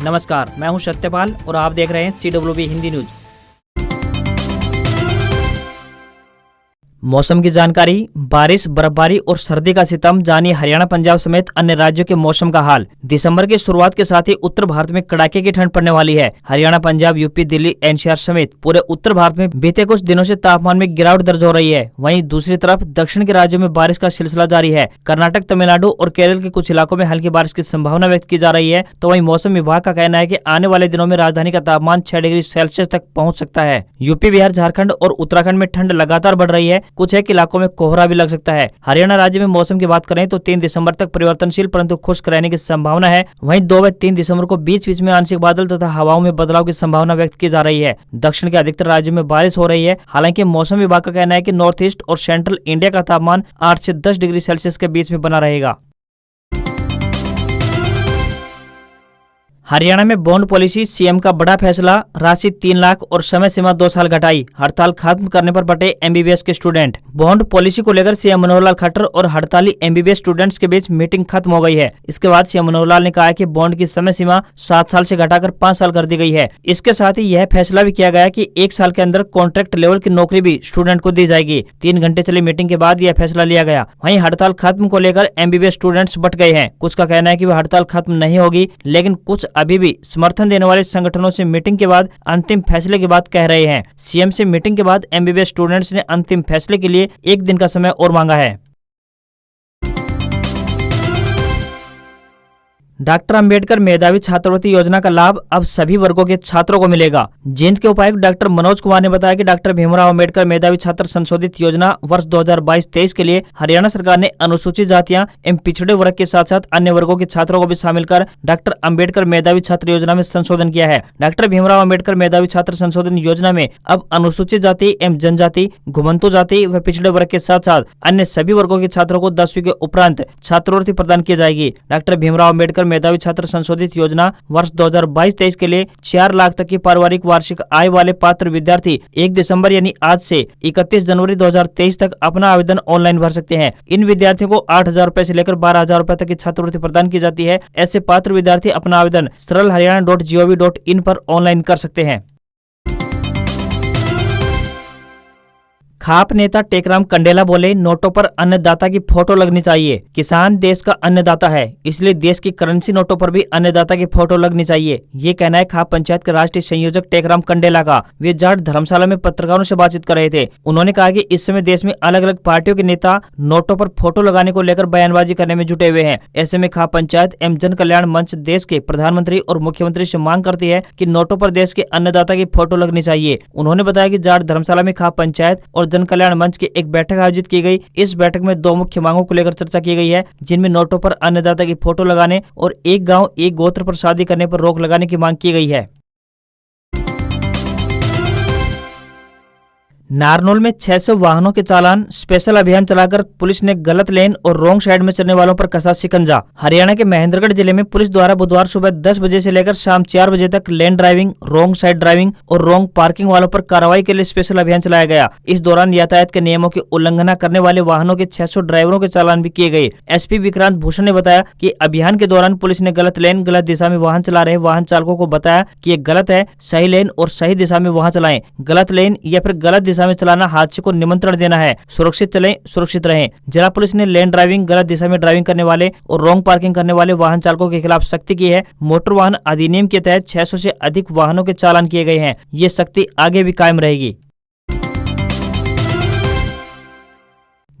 नमस्कार, मैं हूं सत्यपाल और आप देख रहे हैं CWB हिंदी न्यूज। मौसम की जानकारी। बारिश, बर्फबारी और सर्दी का सितम जानिए हरियाणा, पंजाब समेत अन्य राज्यों के मौसम का हाल। दिसंबर की शुरुआत के साथ ही उत्तर भारत में कड़ाके की ठंड पड़ने वाली है। हरियाणा, पंजाब, यूपी, दिल्ली, NCR समेत पूरे उत्तर भारत में बीते कुछ दिनों से तापमान में गिरावट दर्ज हो रही है। वहीं दूसरी तरफ दक्षिण के राज्यों में बारिश का सिलसिला जारी है। कर्नाटक, तमिलनाडु और केरल के कुछ इलाकों में हल्की बारिश की संभावना व्यक्त की जा रही है। तो वहीं मौसम विभाग का कहना है कि आने वाले दिनों में राजधानी का तापमान 6 डिग्री सेल्सियस तक पहुंच सकता है। यूपी, बिहार, झारखंड और उत्तराखंड में ठंड लगातार बढ़ रही है। कुछ एक इलाकों में कोहरा भी लग सकता है। हरियाणा राज्य में मौसम की बात करें तो 3 दिसंबर तक परिवर्तनशील परंतु खुश्क रहने की संभावना है। वहीं 2 व 3 दिसंबर को बीच बीच में आंशिक बादल तथा हवाओं में बदलाव की संभावना व्यक्त की जा रही है। दक्षिण के अधिकतर राज्यों में बारिश हो रही है। हालांकि मौसम विभाग का कहना है कि नॉर्थ ईस्ट और सेंट्रल इंडिया का तापमान 8 से 10 डिग्री सेल्सियस के बीच में बना रहेगा। हरियाणा में बॉन्ड पॉलिसी, CM का बड़ा फैसला, राशि 3 लाख और समय सीमा 2 साल घटाई। हड़ताल खत्म करने पर बटे MBBS के स्टूडेंट। बॉन्ड पॉलिसी को लेकर CM मनोहर लाल खट्टर और हड़ताली MBBS स्टूडेंट्स के बीच मीटिंग खत्म हो गई है। इसके बाद CM मनोहर लाल ने कहा कि बॉन्ड की समय सीमा 7 साल से घटाकर 5 साल कर दी गई है। इसके साथ ही यह फैसला भी किया गया कि 1 साल के अंदर कॉन्ट्रैक्ट लेवल की नौकरी भी स्टूडेंट को दी जाएगी। 3 घंटे चली मीटिंग के बाद यह फैसला लिया गया। वहीं हड़ताल खत्म को लेकर MBBS स्टूडेंट्स बट गए हैं। कुछ का कहना है कि वह हड़ताल खत्म नहीं होगी, लेकिन कुछ अभी भी समर्थन देने वाले संगठनों से मीटिंग के बाद अंतिम फैसले की बात कह रहे हैं। CM से मीटिंग के बाद MBBS स्टूडेंट्स ने अंतिम फैसले के लिए 1 दिन का समय और मांगा है। डॉक्टर अंबेडकर मेधावी छात्रवृत्ति योजना का लाभ अब सभी वर्गों के छात्रों को मिलेगा। जींद के उपायुक्त डॉक्टर मनोज कुमार ने बताया कि डॉक्टर भीमराव अंबेडकर मेधावी छात्र संशोधित योजना वर्ष 2022-23 के लिए हरियाणा सरकार ने अनुसूचित जातियां एवं पिछड़े वर्ग के साथ साथ अन्य वर्गों के छात्रों को भी शामिल कर डॉक्टर अंबेडकर मेधावी छात्र योजना में संशोधन किया है। डॉक्टर भीमराव अंबेडकर मेधावी छात्र संशोधन योजना में अब अनुसूचित जाति एवं जनजाति, घुमंतु जाति व पिछड़े वर्ग के साथ साथ अन्य सभी वर्गों के छात्रों को 10वीं के उपरांत छात्रवृत्ति प्रदान की जाएगी। डॉक्टर भीमराव अंबेडकर मेधावी छात्र संशोधित योजना वर्ष 2022-23 के लिए 4 लाख तक की पारिवारिक वार्षिक आय वाले पात्र विद्यार्थी 1 दिसंबर यानी आज से 31 जनवरी 2023 तक अपना आवेदन ऑनलाइन भर सकते हैं। इन विद्यार्थियों को 8,000 रुपए से लेकर 12,000 रुपए तक की छात्रवृत्ति प्रदान की जाती है। ऐसे पात्र विद्यार्थी अपना आवेदन सरलहरियाणा.gov.in पर ऑनलाइन कर सकते हैं। खाप नेता टेकराम कंडेला बोले, नोटों पर अन्नदाता की फोटो लगनी चाहिए। किसान देश का अन्नदाता है, इसलिए देश की करेंसी नोटों पर भी अन्नदाता की फोटो लगनी चाहिए। ये कहना है खाप पंचायत के राष्ट्रीय संयोजक टेकराम कंडेला का। वे जाट धर्मशाला में पत्रकारों से बातचीत कर रहे थे। उन्होंने कहा कि इस समय देश में अलग अलग पार्टियों के नेता नोटों पर फोटो लगाने को लेकर बयानबाजी करने में जुटे हुए हैं। ऐसे में खाप पंचायत एवं जन कल्याण मंच देश के प्रधानमंत्री और मुख्यमंत्री से मांग करती है कि नोटों पर देश के अन्नदाता की फोटो लगनी चाहिए। उन्होंने बताया कि जाट धर्मशाला में खाप पंचायत और जन कल्याण मंच की एक बैठक आयोजित की गई। इस बैठक में 2 मुख्य मांगों को लेकर चर्चा की गई है, जिनमें नोटों पर अन्नदाता की फोटो लगाने और एक गांव एक गोत्र पर शादी करने पर रोक लगाने की मांग की गई है। नारनौल में 600 वाहनों के चालान, स्पेशल अभियान चलाकर पुलिस ने गलत लेन और रोंग साइड में चलने वालों पर कसा शिकंजा। हरियाणा के महेंद्रगढ़ जिले में पुलिस द्वारा बुधवार सुबह 10 बजे से लेकर शाम 4 बजे तक लेन ड्राइविंग, रोंग साइड ड्राइविंग और रोंग पार्किंग वालों पर कार्रवाई के लिए स्पेशल अभियान चलाया गया। इस दौरान यातायात के नियमों की उल्लंघना करने वाले वाहनों के 600 ड्राइवरों के चालान भी किए गए। SP विक्रांत भूषण ने बताया कि अभियान के दौरान पुलिस ने गलत लेन, गलत दिशा में वाहन चला रहे वाहन चालकों को बताया कि ये गलत है, सही लेन और सही दिशा में वाहन चलाएं। गलत लेन या फिर गलत दिशा में चलाना हादसे को निमंत्रण देना है। सुरक्षित चलें, सुरक्षित रहें। जिला पुलिस ने लेन ड्राइविंग, गलत दिशा में ड्राइविंग करने वाले और रोंग पार्किंग करने वाले वाहन चालकों के खिलाफ सख्ती की है। मोटर वाहन अधिनियम के तहत 600 से अधिक वाहनों के चालान किए गए हैं। ये सख्ती आगे भी कायम रहेगी।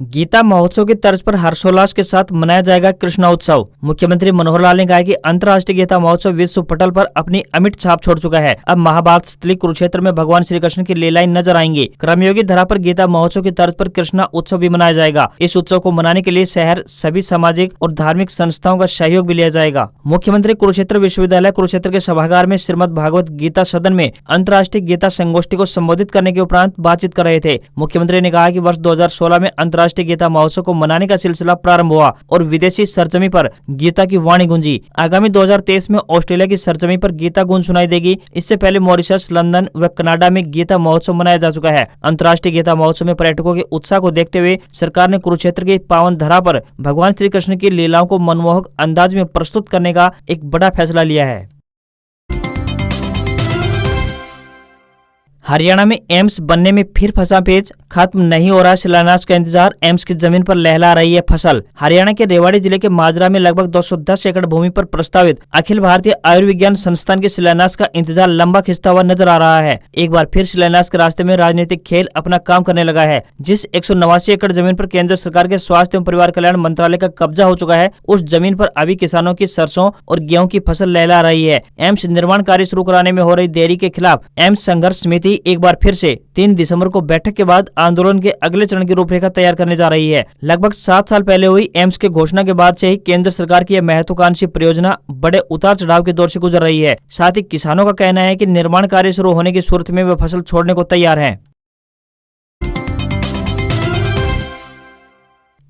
गीता महोत्सव की तर्ज पर हर्षोल्लास के साथ मनाया जाएगा कृष्णा उत्सव। मुख्यमंत्री मनोहर लाल ने कहा कि अंतर्राष्ट्रीय गीता महोत्सव विश्व पटल पर अपनी अमिट छाप छोड़ चुका है। अब महाभारत स्थली कुरुक्षेत्र में भगवान श्री कृष्ण की लीलाएं नजर आएंगी। कर्मयोगी धरा पर गीता महोत्सव की तर्ज पर कृष्णा उत्सव भी मनाया जाएगा। इस उत्सव को मनाने के लिए शहर सभी सामाजिक और धार्मिक संस्थाओं का सहयोग भी लिया जाएगा। मुख्यमंत्री कुरुक्षेत्र विश्वविद्यालय कुरुक्षेत्र के सभागार में श्रीमद भागवत गीता सदन में अंतर्राष्ट्रीय गीता संगोष्ठी को संबोधित करने के उपरांत बातचीत कर रहे थे। मुख्यमंत्री ने कहा कि वर्ष 2016 में अंतर्राष्ट्रीय गीता महोत्सव को मनाने का सिलसिला प्रारंभ हुआ और विदेशी सरजमी पर गीता की वाणी गूंजी। आगामी 2023 में ऑस्ट्रेलिया की सरजमी पर गीता गूंज सुनाई देगी। इससे पहले मॉरिशस, लंदन व कनाडा में गीता महोत्सव मनाया जा चुका है। अंतर्राष्ट्रीय गीता महोत्सव में पर्यटकों के उत्साह को देखते हुए सरकार ने कुरुक्षेत्र की पावन धरा पर भगवान श्री कृष्ण की लीलाओं को मनमोहक अंदाज में प्रस्तुत करने का एक बड़ा फैसला लिया है। हरियाणा में एम्स बनने में फिर फंसा पेच, खत्म नहीं हो रहा शिलान्यास का इंतजार, एम्स की जमीन पर लहला रही है फसल। हरियाणा के रेवाड़ी जिले के माजरा में लगभग 210 एकड़ भूमि पर प्रस्तावित अखिल भारतीय आयुर्विज्ञान संस्थान के शिलान्यास का इंतजार लंबा खिंचता हुआ नजर आ रहा है। एक बार फिर शिलान्यास के रास्ते में राजनीतिक खेल अपना काम करने लगा है। जिस 189 एकड़ जमीन पर केंद्र सरकार के स्वास्थ्य एवं परिवार कल्याण मंत्रालय का कब्जा हो चुका है, उस जमीन पर अभी किसानों की सरसों और गेहूं की फसल लहला रही है। एम्स निर्माण कार्य शुरू कराने में हो रही देरी के खिलाफ एम्स संघर्ष समिति एक बार फिर से 3 दिसंबर को बैठक के बाद आंदोलन के अगले चरण की रूपरेखा तैयार करने जा रही है। लगभग 7 साल पहले हुई एम्स के घोषणा के बाद से ही केंद्र सरकार की यह महत्वाकांक्षी परियोजना बड़े उतार चढ़ाव के दौर से गुजर रही है। साथ ही किसानों का कहना है कि निर्माण कार्य शुरू होने की सूरत में वे फसल छोड़ने को तैयार हैं।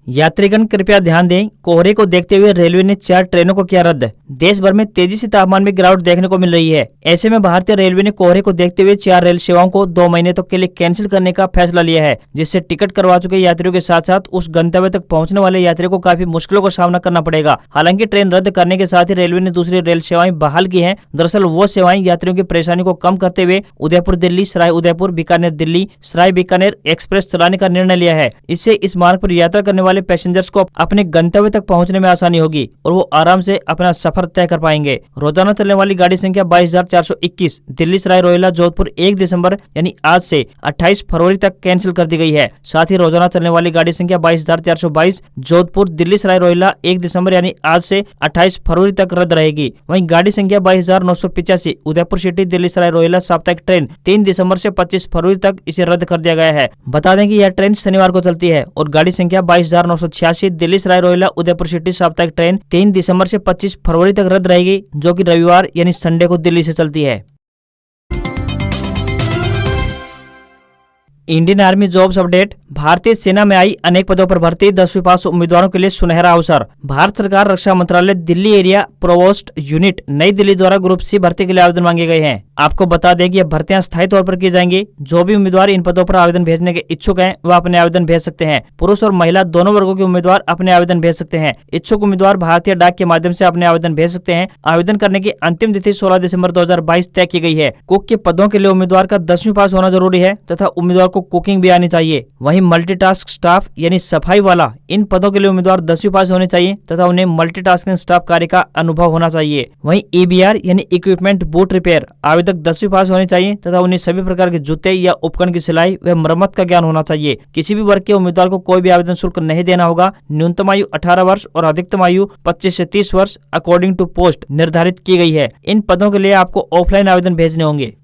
यात्रीगण कृपया ध्यान दें, कोहरे को देखते हुए रेलवे ने 4 ट्रेनों को किया रद्द। देश भर में तेजी से तापमान में गिरावट देखने को मिल रही है। ऐसे में भारतीय रेलवे ने कोहरे को देखते हुए 4 रेल सेवाओं को 2 महीने तक के लिए कैंसिल करने का फैसला लिया है, जिससे टिकट करवा चुके यात्रियों के साथ साथ उस गंतव्य तक पहुंचने वाले यात्रियों को काफी मुश्किलों का सामना करना पड़ेगा। हालांकि ट्रेन रद्द करने के साथ ही रेलवे ने दूसरी रेल सेवाएं बहाल की है। दरअसल वो सेवाएं यात्रियों की परेशानी को कम करते हुए उदयपुर दिल्ली, सराय उदयपुर बीकानेर दिल्ली, सराय बीकानेर एक्सप्रेस चलाने का निर्णय लिया है। इससे इस मार्ग पर यात्रा करने वाले पैसेंजर्स को अपने गंतव्य तक पहुंचने में आसानी होगी और वो आराम से अपना सफर तय कर पाएंगे। रोजाना चलने वाली गाड़ी संख्या 22,421 दिल्ली सराय रोहिल्ला जोधपुर 1 दिसंबर यानी आज से 28 फरवरी तक कैंसिल कर दी गई है। साथ ही रोजाना चलने वाली गाड़ी संख्या 22,422 जोधपुर दिल्ली सराय रोहिल्ला 1 दिसंबर यानी आज से 28 फरवरी तक रद्द रहेगी। वहीं गाड़ी संख्या 22,985 उदयपुर सिटी दिल्ली सराय रोहिल्ला साप्ताहिक ट्रेन 3 दिसंबर से 25 फरवरी तक इसे रद्द कर दिया गया है। बता दें कि यह ट्रेन शनिवार को चलती है और गाड़ी संख्या 22,986 दिल्ली सराय रोहिल्ला उदयपुर सिटी साप्ताहिक ट्रेन 3 दिसंबर से 25 फरवरी तक रद्द रहेगी, जो कि रविवार यानी संडे को दिल्ली से चलती है। Indian army jobs update. भारतीय सेना में आई अनेक पदों पर भर्ती, 10वीं पास उम्मीदवारों के लिए सुनहरा अवसर। भारत सरकार रक्षा मंत्रालय दिल्ली एरिया प्रोवोस्ट यूनिट नई दिल्ली द्वारा ग्रुप सी भर्ती के लिए आवेदन मांगे गए हैं। आपको बता दें कि ये भर्तियां स्थायी तौर पर की जाएंगी। जो भी उम्मीदवार इन पदों पर आवेदन भेजने के इच्छुक हैं, वह अपने आवेदन भेज सकते हैं। पुरुष और महिला दोनों वर्गों के उम्मीदवार अपने आवेदन भेज सकते हैं। इच्छुक उम्मीदवार भारतीय डाक के माध्यम से अपने आवेदन भेज सकते हैं। आवेदन करने की अंतिम तिथि 16 दिसंबर 2022 तय की गई है। कुक के पदों के लिए उम्मीदवार का 10वीं पास होना जरूरी है तथा उम्मीदवार को कुकिंग भी आनी चाहिए। वहीं मल्टीटास्क स्टाफ यानी सफाई वाला, इन पदों के लिए उम्मीदवार 10वीं पास होने चाहिए तथा उन्हें मल्टीटास्किंग स्टाफ कार्य का अनुभव होना चाहिए। वहीं EBR यानी इक्विपमेंट बूट रिपेयर, आवेदक 10वीं पास होने चाहिए तथा उन्हें सभी प्रकार के जूते या उपकरण की सिलाई व मरम्मत का ज्ञान होना चाहिए। किसी भी वर्ग के उम्मीदवार को कोई भी आवेदन शुल्क नहीं देना होगा। न्यूनतम आयु 18 वर्ष और अधिकतम आयु 25 से 30 वर्ष अकॉर्डिंग टू पोस्ट निर्धारित की गई है। इन पदों के लिए आपको ऑफलाइन आवेदन भेजने होंगे।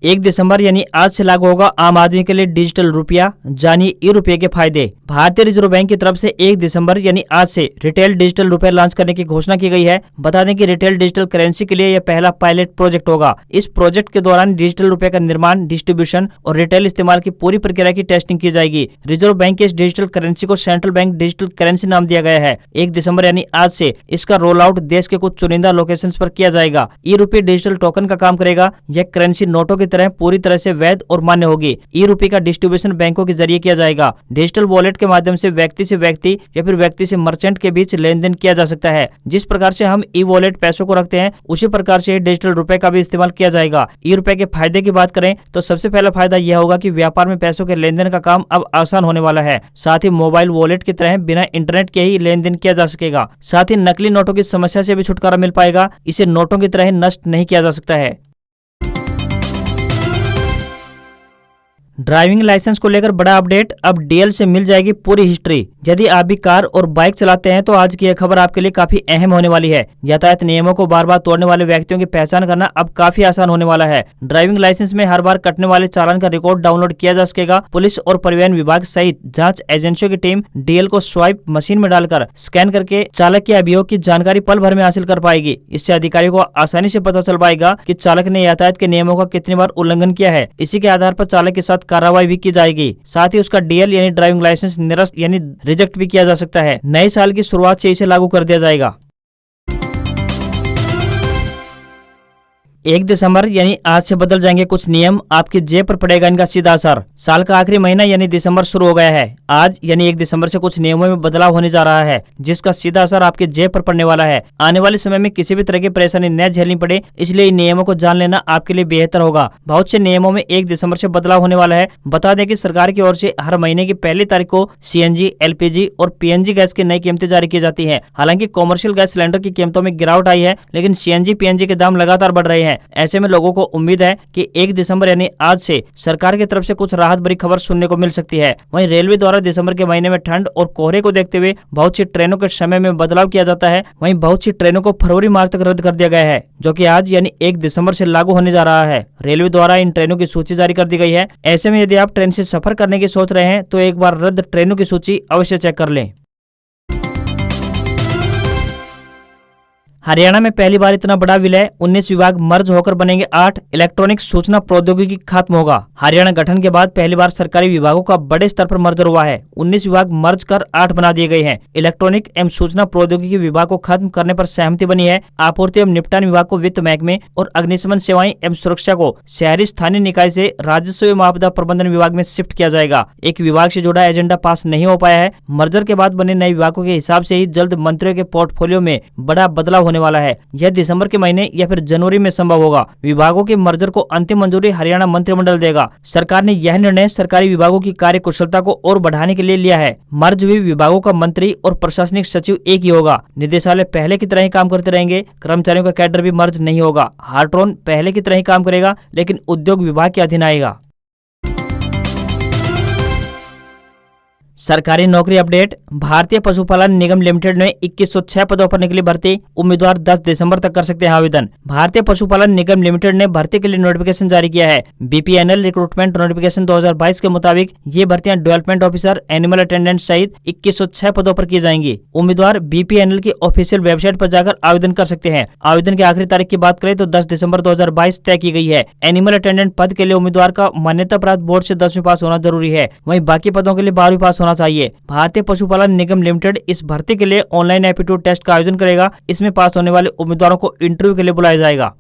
1 दिसंबर यानी आज से लागू होगा आम आदमी के लिए डिजिटल रुपया, जानिए ई-रुपये के फायदे। भारतीय रिजर्व बैंक की तरफ से 1 दिसंबर यानी आज से रिटेल डिजिटल रुपया लॉन्च करने की घोषणा की गई है। बता दें कि रिटेल डिजिटल करेंसी के लिए यह पहला पायलट प्रोजेक्ट होगा। इस प्रोजेक्ट के दौरान डिजिटल रुपये का निर्माण, डिस्ट्रीब्यूशन और रिटेल इस्तेमाल की पूरी प्रक्रिया की टेस्टिंग की जाएगी। रिजर्व बैंक की इस डिजिटल करेंसी को सेंट्रल बैंक डिजिटल करेंसी नाम दिया गया है। 1 दिसंबर यानी आज से इसका रोल आउट देश के कुछ चुनिंदा लोकेशन पर किया जाएगा। ई-रुपये डिजिटल टोकन का काम करेगा। यह करेंसी नोटों की तरह पूरी तरह से वैध और मान्य होगी। ई-रुपये का डिस्ट्रीब्यूशन बैंकों के जरिए किया जाएगा। डिजिटल वॉलेट के माध्यम से व्यक्ति या फिर व्यक्ति से मर्चेंट के बीच लेन देन किया जा सकता है। जिस प्रकार से हम ई वॉलेट पैसों को रखते हैं, उसी प्रकार से डिजिटल रुपए का भी इस्तेमाल किया जाएगा। ई-रुपये के फायदे की बात करें तो सबसे पहला फायदा यह होगा कि व्यापार में पैसों के लेन देन का काम अब आसान होने वाला है। साथ ही मोबाइल वॉलेट की तरह बिना इंटरनेट के ही लेन देन किया जा सकेगा। साथ ही नकली नोटों की समस्या से भी छुटकारा मिल पाएगा। इसे नोटों की तरह नष्ट नहीं किया जा सकता है। ड्राइविंग लाइसेंस को लेकर बड़ा अपडेट, अब DL से मिल जाएगी पूरी हिस्ट्री। यदि आप भी कार और बाइक चलाते हैं तो आज की यह खबर आपके लिए काफी अहम होने वाली है। यातायात नियमों को बार बार तोड़ने वाले व्यक्तियों की पहचान करना अब काफी आसान होने वाला है। ड्राइविंग लाइसेंस में हर बार कटने वाले चालान का रिकॉर्ड डाउनलोड किया जा सकेगा। पुलिस और परिवहन विभाग सहित जांच एजेंसियों की टीम DL को स्वाइप मशीन में डालकर स्कैन करके चालक के अभियोग की जानकारी पल भर में हासिल कर पाएगी। इससे अधिकारियों को आसानी से पता चल पाएगा कि चालक ने यातायात के नियमों का कितनी बार उल्लंघन किया है। इसी के आधार पर चालक के साथ कार्रवाई भी की जाएगी। साथ ही उसका DL यानी ड्राइविंग लाइसेंस निरस्त यानी रिजेक्ट भी किया जा सकता है। नए साल की शुरुआत से इसे लागू कर दिया जाएगा। 1 दिसंबर यानी आज से बदल जाएंगे कुछ नियम, आपकी जेब पर पड़ेगा इनका सीधा असर। साल का आखिरी महीना यानी दिसंबर शुरू हो गया है। आज यानी 1 दिसंबर से कुछ नियमों में बदलाव होने जा रहा है, जिसका सीधा असर आपकी जेब पर पड़ने वाला है। आने वाले समय में किसी भी तरह की परेशानी न झेलनी पड़े, इसलिए इन नियमों को जान लेना आपके लिए बेहतर होगा। बहुत से नियमों में 1 दिसंबर से बदलाव होने वाला है। बता दें कि सरकार की ओर से हर महीने की पहली तारीख को CNG, LPG और PNG गैस की नई कीमतें जारी की जाती है। हालांकि कॉमर्शियल गैस सिलेंडर की कीमतों में गिरावट आई है, लेकिन CNG, PNG के दाम लगातार बढ़ रहे हैं। ऐसे में लोगों को उम्मीद है कि 1 दिसंबर यानी आज से सरकार की तरफ से कुछ राहत भरी खबर सुनने को मिल सकती है। वहीं रेलवे द्वारा दिसंबर के महीने में ठंड और कोहरे को देखते हुए बहुत सी ट्रेनों के समय में बदलाव किया जाता है। वहीं बहुत सी ट्रेनों को फरवरी मार्च तक रद्द कर दिया गया है, जो कि आज यानी 1 दिसंबर से लागू होने जा रहा है। रेलवे द्वारा इन ट्रेनों की सूची जारी कर दी गई है। ऐसे में यदि आप ट्रेन से सफर करने की सोच रहे हैं तो एक बार रद्द ट्रेनों की सूची अवश्य चेक कर लें। हरियाणा में पहली बार इतना बड़ा विलय, 19 विभाग मर्ज होकर बनेंगे 8। इलेक्ट्रॉनिक सूचना प्रौद्योगिकी खत्म होगा। हरियाणा गठन के बाद पहली बार सरकारी विभागों का बड़े स्तर पर मर्जर हुआ है। 19 विभाग मर्ज कर 8 बना दिए गए हैं। इलेक्ट्रॉनिक एवं सूचना प्रौद्योगिकी विभाग को खत्म करने पर सहमति बनी है। आपूर्ति एवं निपटान विभाग को वित्त महकमे और अग्निशमन सेवाएं एवं सुरक्षा को शहरी स्थानीय निकाय से राजस्व एवं आपदा प्रबंधन विभाग में शिफ्ट किया जाएगा। एक विभाग से जुड़ा एजेंडा पास नहीं हो पाया है। मर्जर के बाद बने नए विभागों के हिसाब से ही जल्द मंत्रियों के पोर्टफोलियो में बड़ा बदलाव होने वाला है। यह दिसंबर के महीने या फिर जनवरी में संभव होगा। विभागों के मर्जर को अंतिम मंजूरी हरियाणा मंत्रिमंडल देगा। सरकार ने यह निर्णय सरकारी विभागों की कार्य कुशलता को और बढ़ाने के लिए लिया है। मर्ज हुए विभागों का मंत्री और प्रशासनिक सचिव एक ही होगा। निदेशालय पहले की तरह ही काम करते रहेंगे। कर्मचारियों का कैडर भी मर्ज नहीं होगा। हार्ट्रोन पहले की तरह ही काम करेगा, लेकिन उद्योग विभाग के अधीन आएगा। सरकारी नौकरी अपडेट। भारतीय पशुपालन निगम लिमिटेड में 2106 पदों पर निकली भर्ती। उम्मीदवार 10 दिसंबर तक कर सकते हैं आवेदन। भारतीय पशुपालन निगम लिमिटेड ने भर्ती के लिए नोटिफिकेशन जारी किया है। BPNL रिक्रूटमेंट नोटिफिकेशन 2022 के मुताबिक ये भर्तियां डेवलपमेंट ऑफिसर, एनिमल अटेंडेंट सहित 2106 पदों पर की जाएंगी। उम्मीदवार BPNL की ऑफिशियल वेबसाइट पर जाकर आवेदन कर सकते हैं। आवेदन की आखिरी तारीख की बात करें तो 10 दिसंबर 2022 तय की गई है। एनिमल अटेंडेंट पद के लिए उम्मीदवार का मान्यता प्राप्त बोर्ड से 10वीं पास होना जरूरी है। वहीं बाकी पदों के लिए 12वीं पास होना चाहिए। भारतीय पशुपालन निगम लिमिटेड इस भर्ती के लिए ऑनलाइन एप्टीट्यूड टेस्ट का आयोजन करेगा। इसमें पास होने वाले उम्मीदवारों को इंटरव्यू के लिए बुलाया जाएगा।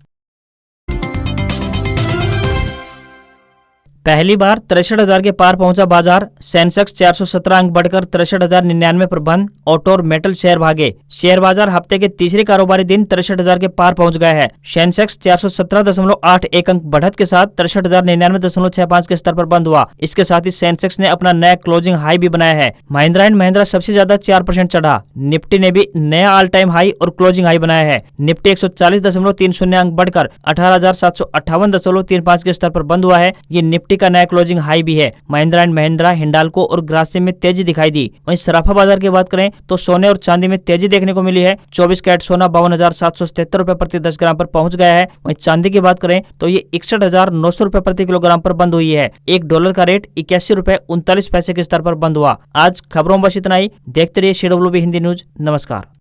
पहली बार 63,000 के पार पहुंचा बाजार। सेंसेक्स 417 अंक बढ़कर 63,099 पर बंद। ऑटो और मेटल शेयर भागे। शेयर बाजार हफ्ते के तीसरे कारोबारी दिन 63,000 के पार पहुंच गया है। सेंसेक्स 417.81 अंक बढ़त के साथ 63,099.65 के स्तर पर बंद हुआ। इसके साथ ही सेंसेक्स ने अपना नया क्लोजिंग हाई भी बनाया है। महिंद्रा एंड महिंद्रा सबसे ज्यादा 4% चढ़ा। निफ्टी ने भी नया ऑल टाइम हाई और क्लोजिंग हाई बनाया है। निफ्टी 140.30 अंक बढ़कर 18,758.35 के स्तर पर बंद हुआ है। ये निफ्टी का नया क्लोजिंग हाई भी है। महिंद्रा एंड महिंद्रा, हिंडाल्को और ग्रासिम में तेजी दिखाई दी। वहीं सराफा बाजार की बात करें तो सोने और चांदी में तेजी देखने को मिली है। 24 कैरेट सोना 52,777 रुपए प्रति 10 ग्राम पर पहुंच गया है। वहीं चांदी की बात करें तो ये 61,900 रुपए प्रति किलोग्राम पर बंद हुई है। $1 का रेट 81 रुपए 39 पैसे के स्तर पर बंद हुआ। आज खबरों में बस इतना ही। देखते रहिए CWB हिंदी न्यूज। नमस्कार।